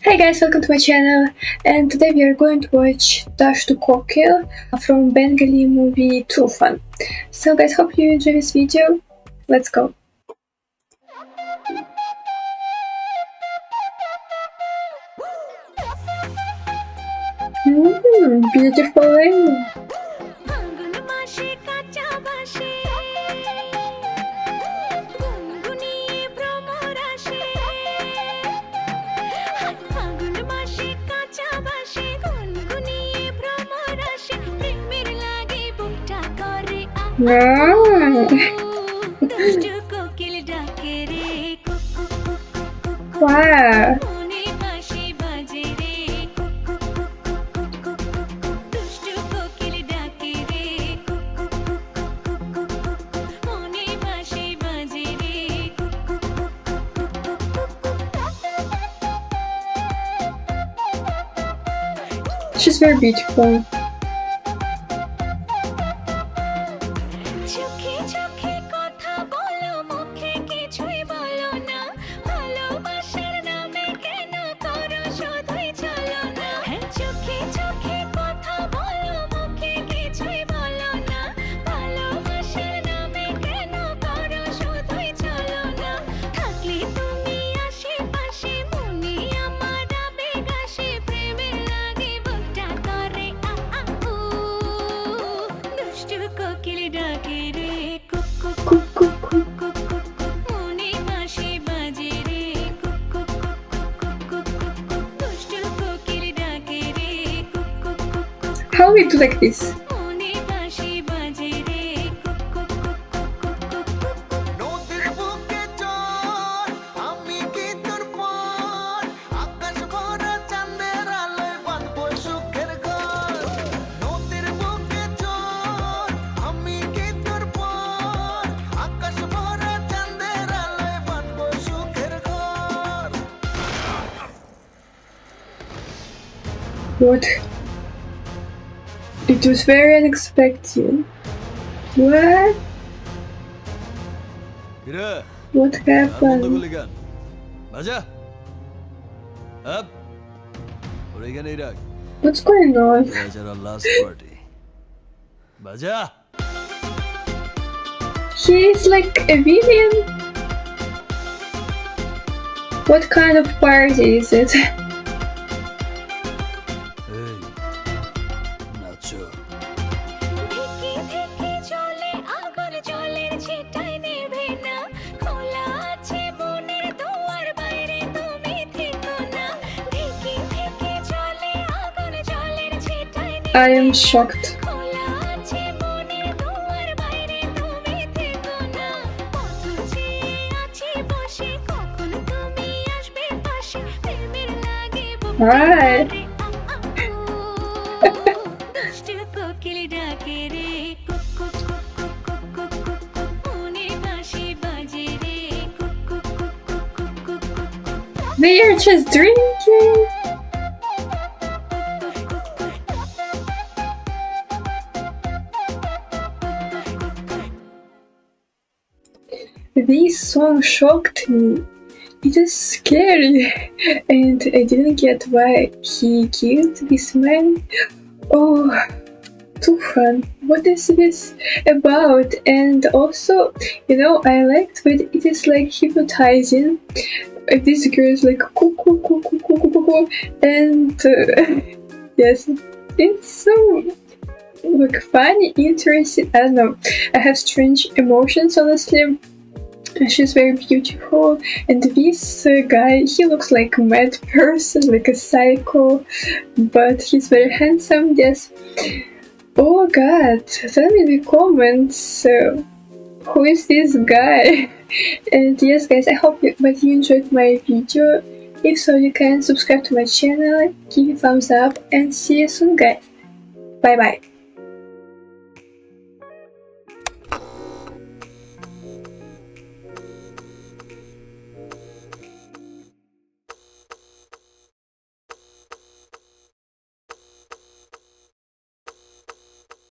Hey guys, welcome to my channel, and today we are going to watch Dushtu Kokil from Bengali movie Tufan. So guys, hope you enjoy this video. Let's go. Beautiful. Wow. She's very beautiful. How we do like this? What? It was very unexpected. What? What happened? What's going on? He's like a villain. What kind of party is it? I am shocked. Hi. They are just drinking. This song shocked me. It is scary, and I didn't get why he killed this man. Oh, Tufan, what is this about? And also, you know, I liked that it is like hypnotizing. This girl is like cuckoo, and yes, it's so like funny, interesting. I don't know. I have strange emotions, honestly. She's very beautiful, and this guy, he looks like a mad person, like a psycho, but he's very handsome. Yes. Oh god, tell me in the comments who is this guy. And yes guys, I hope that you enjoyed my video. If so, you can subscribe to my channel, give a thumbs up, and see you soon guys. Bye bye.